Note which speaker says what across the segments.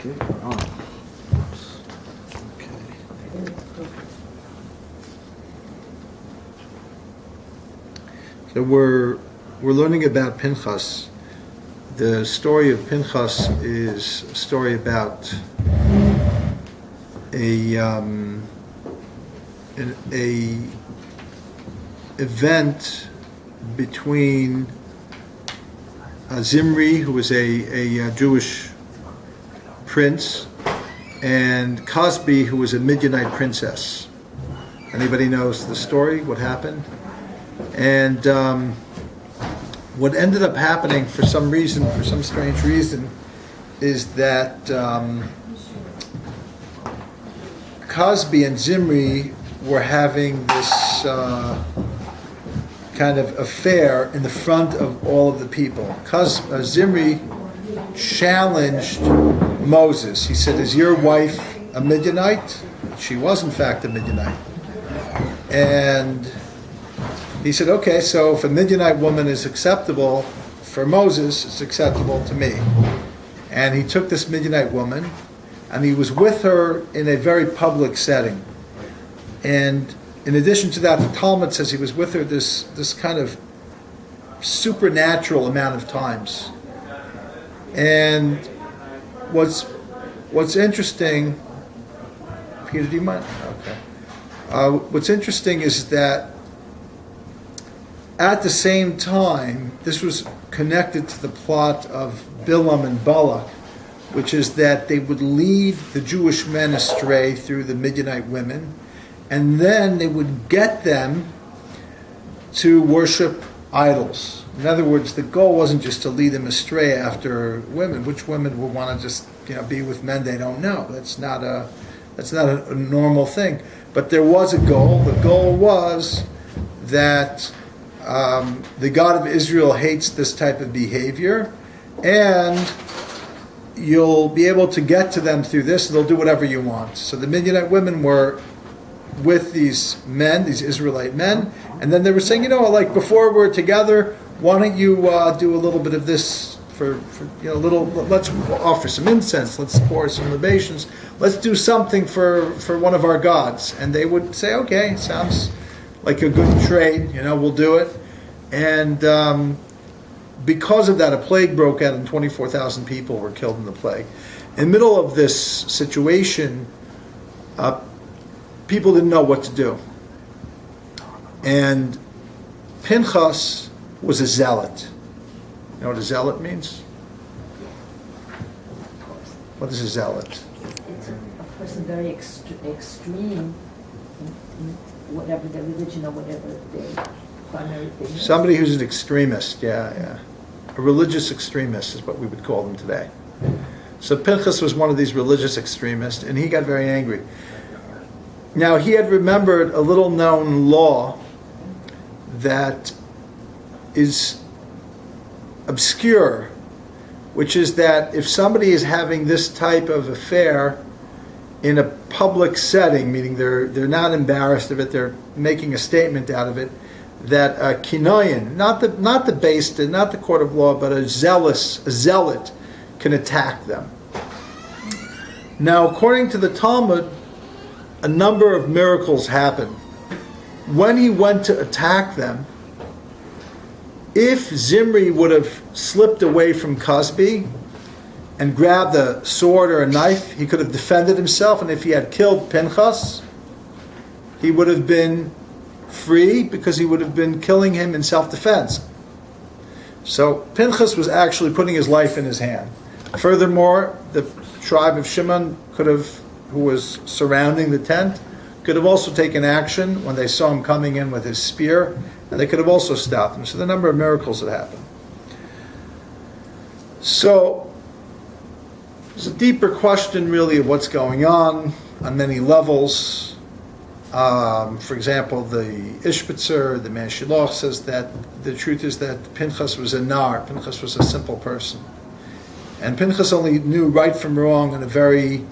Speaker 1: Okay, we're on. Oops. Okay. So we're learning about Pinchas. The story of Pinchas is a story about a event between Zimri, who was a Jewish prince, and Cosby, who was a Midianite princess. Anybody knows the story? What happened? And what ended up happening, for some strange reason, is that Cosby and Zimri were having this kind of affair in the front of all of the people. Zimri challenged Moses. He said, "Is your wife a Midianite?" She was, in fact, a Midianite. And he said, "Okay, so if a Midianite woman is acceptable for Moses, it's acceptable to me." And he took this Midianite woman, and he was with her in a very public setting. And in addition to that, the Talmud says he was with her this kind of supernatural amount of times. And what's interesting, Peter, do you mind? Okay. What's interesting is that at the same time, this was connected to the plot of Bilam and Balak, which is that they would lead the Jewish men astray through the Midianite women, and then they would get them to worship idols. In other words, the goal wasn't just to lead them astray after women. Which women would want to just be with men they don't know? That's not a normal thing. But there was a goal. The goal was that the God of Israel hates this type of behavior, and you'll be able to get to them through this, and they'll do whatever you want. So the Midianite women were with these men, these Israelite men, and then they were saying, like before we're together, why don't you do a little bit of this for let's offer some incense, let's pour some libations, let's do something for one of our gods. And they would say, okay, sounds like a good trade, we'll do it. And because of that, a plague broke out and 24,000 people were killed in the plague. In the middle of this situation, people didn't know what to do. And Pinchas was a zealot. You know what a zealot means? What is a zealot?
Speaker 2: It's a person very extreme in whatever their religion or whatever their primary thing is.
Speaker 1: Somebody who's an extremist, yeah. A religious extremist is what we would call them today. So Pinchas was one of these religious extremists, and he got very angry. Now, he had remembered a little known law that is obscure, which is that if somebody is having this type of affair in a public setting, meaning they're not embarrassed of it, they're making a statement out of it, that a kinayan, not the beis din, not the court of law, but a zealot can attack them. Now, according to the Talmud, a number of miracles happened. When he went to attack them, if Zimri would have slipped away from Cosby and grabbed a sword or a knife, he could have defended himself, and if he had killed Pinchas, he would have been free because he would have been killing him in self-defense. So Pinchas was actually putting his life in his hand. Furthermore, the tribe of Shimon who was surrounding the tent, could have also taken action when they saw him coming in with his spear, and they could have also stopped him. So the number of miracles that happened. So there's a deeper question really of what's going on many levels. For example, the Ishbitzer, the Man Shiloh, says that the truth is that Pinchas was a nar, Pinchas was a simple person. And Pinchas only knew right from wrong on a very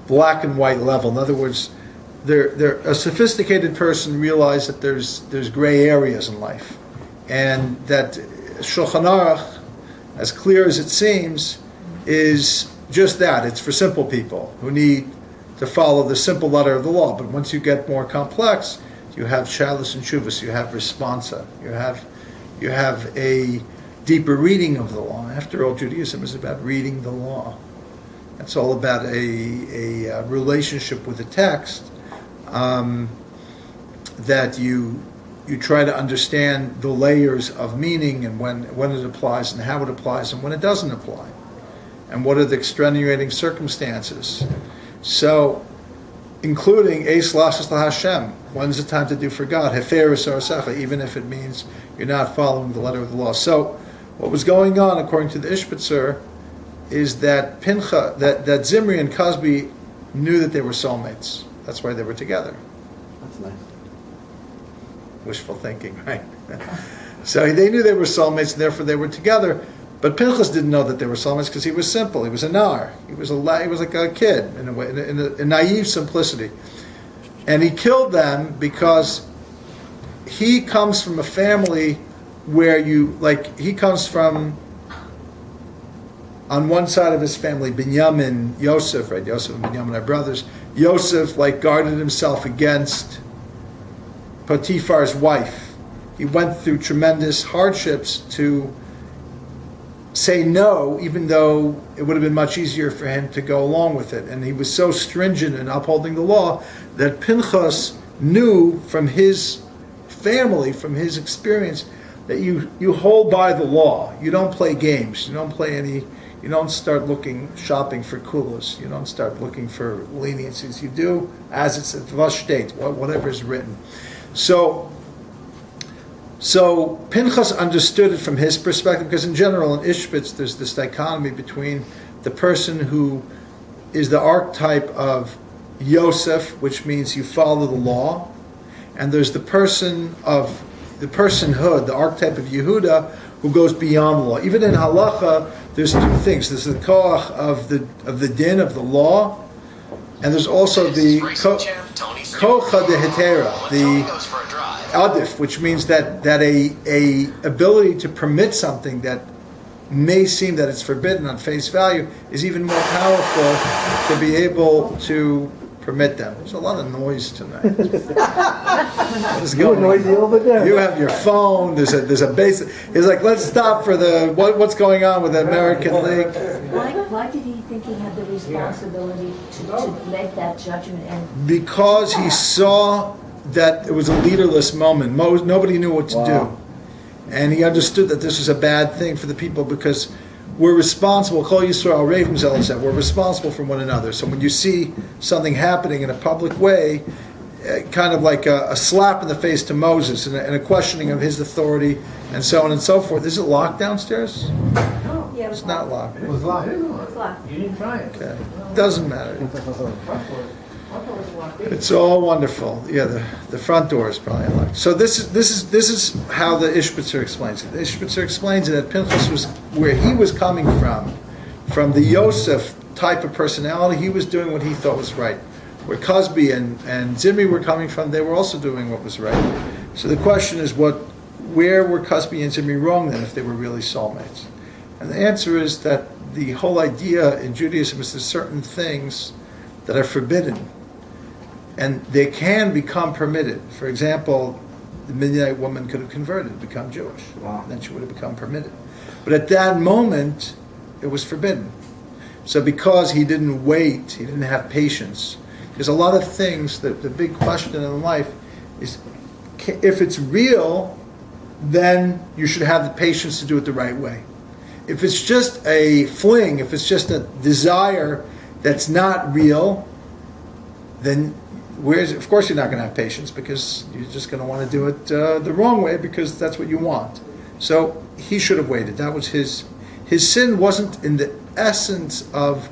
Speaker 1: black and white level. In other words, a sophisticated person realized that there's gray areas in life, and that Shulchan Aruch, as clear as it seems, is just that. It's for simple people who need to follow the simple letter of the law. But once you get more complex, you have Shalos and Shuvas, you have Responsa, you have a deeper reading of the law. After all, Judaism is about reading the law. It's all about a relationship with the text that you try to understand the layers of meaning and when it applies and how it applies and when it doesn't apply. And what are the extenuating circumstances? So, including Eis Lashas LaHashem, when's the time to do for God? Heferes Arasecha, even if it means you're not following the letter of the law. So, what was going on, according to the Ishbitzer, is that Pinchas, that Zimri and Cosby knew that they were soulmates. That's why they were together.
Speaker 3: That's nice.
Speaker 1: Wishful thinking, right? So they knew they were soulmates, and therefore they were together. But Pinchas didn't know that they were soulmates because he was simple. He was a nar. He was like a kid in a way, in a naive simplicity. And he killed them because he comes from a family where he comes from, on one side of his family, Binyamin, Yosef, right? Yosef and Binyamin are brothers. Yosef, guarded himself against Potiphar's wife. He went through tremendous hardships to say no, even though it would have been much easier for him to go along with it. And he was so stringent in upholding the law that Pinchas knew from his family, from his experience, that you hold by the law. You don't play games. You don't start shopping for kulas. You don't start looking for leniencies. You do as it's at Vash state, whatever is written. So Pinchas understood it from his perspective, because in general in Ishbitz there's this dichotomy between the person who is the archetype of Yosef, which means you follow the law, and there's the personhood, the archetype of Yehuda, who goes beyond the law. Even in halacha, there's two things. There's the koach of the din of the law, and there's also the kocha de hetera, the adif, which means that a ability to permit something that may seem that it's forbidden on face value is even more powerful to be able to permit them. There's a lot of noise tonight. What is going on?
Speaker 3: Noisy over there.
Speaker 1: You have your phone. There's a base. It's like, let's stop for what's going on with the American League.
Speaker 2: Why did he think he had the responsibility to make that judgment? And
Speaker 1: because he saw that it was a leaderless moment. Nobody knew what to do. And he understood that this was a bad thing for the people, because we're responsible. Kol Yisrael Reivim Zel said, we're responsible for one another. So when you see something happening in a public way, kind of like a slap in the face to Moses and a questioning of his authority and so on and so forth. Is it locked downstairs?
Speaker 2: no, yeah,
Speaker 1: It's not locked.
Speaker 3: It was locked.
Speaker 2: It's locked.
Speaker 3: You didn't try it.
Speaker 1: Okay. Doesn't matter. It's all wonderful. Yeah, the front door is probably unlocked. So this is how the Ishbitzer explains it. The Ishbitzer explains it that Pinchas was where he was coming from the Yosef type of personality. He was doing what he thought was right. Where Cosby and Zimri were coming from, they were also doing what was right. So the question is, where were Cosby and Zimri wrong then, if they were really soulmates? And the answer is that the whole idea in Judaism is there's certain things that are forbidden, and they can become permitted. For example, the Midianite woman could have converted, become Jewish.
Speaker 3: Wow.
Speaker 1: And then she would have become permitted. But at that moment, it was forbidden. So because he didn't wait, he didn't have patience. There's a lot of things that the big question in life is, if it's real, then you should have the patience to do it the right way. If it's just a fling, if it's just a desire that's not real, then of course you're not going to have patience, because you're just going to want to do it the wrong way, because that's what you want. So he should have waited. That was his sin wasn't in the essence of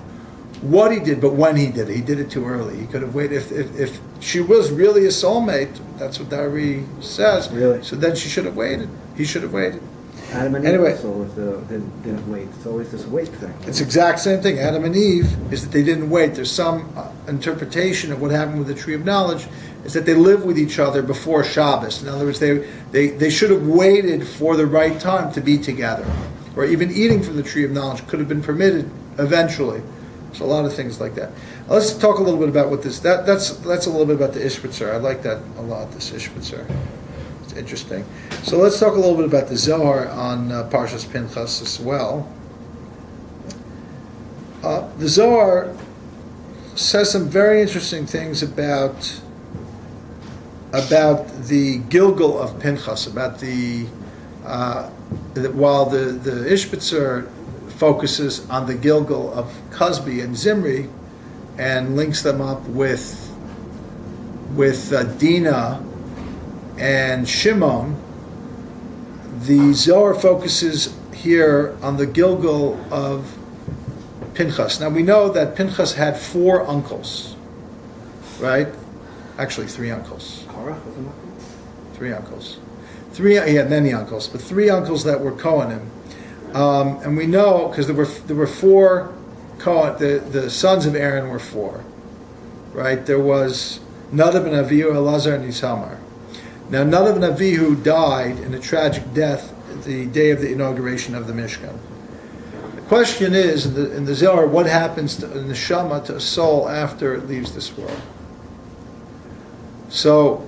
Speaker 1: what he did, but when he did it. He did it too early. He could have waited. If she was really a soulmate, that's what Dari says.
Speaker 3: Really?
Speaker 1: So then she should have waited. He should have waited.
Speaker 3: Adam and Eve also didn't wait. It's always this wait thing.
Speaker 1: It's the exact same thing. Adam and Eve is that they didn't wait. There's some interpretation of what happened with the tree of knowledge is that they lived with each other before Shabbos. In other words, they should have waited for the right time to be together. Or even eating from the tree of knowledge could have been permitted eventually. So a lot of things like that. Let's talk a little bit about what this. That's a little bit about the Ishbitzer. I like that a lot. This Ishbitzer. It's interesting. So let's talk a little bit about the Zohar on Parshas Pinchas as well. The Zohar says some very interesting things about the Gilgal of Pinchas, about while the Ishbitzer focuses on the Gilgal of Cosby and Zimri and links them up with Dinah and Shimon, the Zohar focuses here on the Gilgal of Pinchas. Now we know that Pinchas had 4 uncles, right? Actually 3 uncles.
Speaker 3: Korach was an uncle?
Speaker 1: 3 uncles. He had many uncles, but 3 uncles that were Kohanim. And we know because there were 4 Kohen, the sons of Aaron were 4, right? There was Nadav and Avihu, Elazar and Isamar. Now Nadav and Avihu died in a tragic death the day of the inauguration of the Mishkan. The question is in the Zohar, what happens to a neshama, to a soul after it leaves this world? So,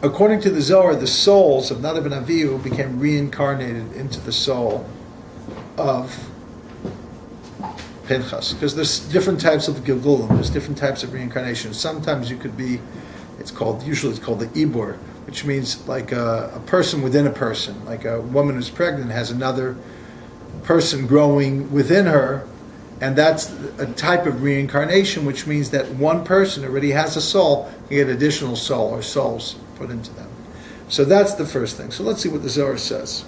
Speaker 1: according to the Zohar, the souls of Nadav and Avihu became reincarnated into the soul of Pinchas, because there's different types of Gilgulim, there's different types of reincarnation. Sometimes you could be, usually it's called the Ibur, which means like a person within a person, like a woman who's pregnant has another person growing within her, and that's a type of reincarnation, which means that one person already has a soul, can get additional soul or souls put into them. So that's the first thing. So let's see what the Zohar says.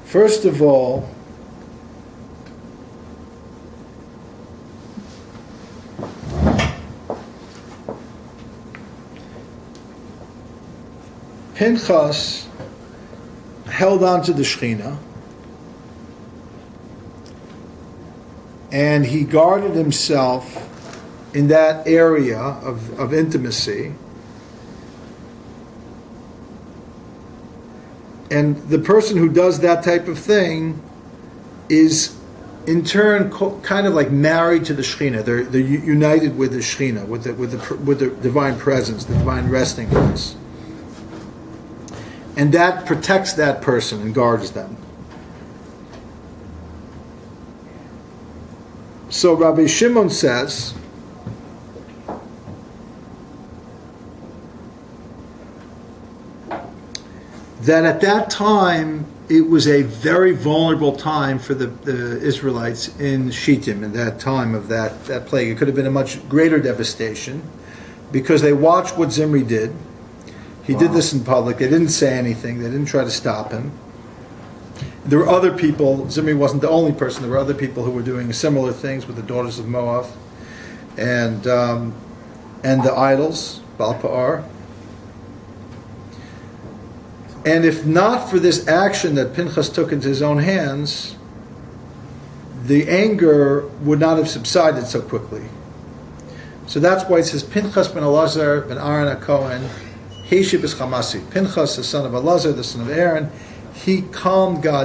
Speaker 1: First of all, Pinchas held on to the Shekhinah, and he guarded himself in that area of intimacy. And the person who does that type of thing is in turn kind of like married to the Shekhinah. They're united with the Shekhinah, with the divine presence, the divine resting place. And that protects that person and guards them. So Rabbi Shimon says that at that time it was a very vulnerable time for the Israelites in Shittim, in that time of that plague. It could have been a much greater devastation because they watched what Zimri did. He did this in public. They didn't say anything. They didn't try to stop him. There were other people. Zimri wasn't the only person. There were other people who were doing similar things with the daughters of Moab and the idols, Baal Pa'ar. And if not for this action that Pinchas took into his own hands, the anger would not have subsided so quickly. So that's why it says Pinchas ben Elazar ben Aaron HaKohen, Heshib is Chamasi. Pinchas, the son of Elazar, the son of Aaron, he calmed God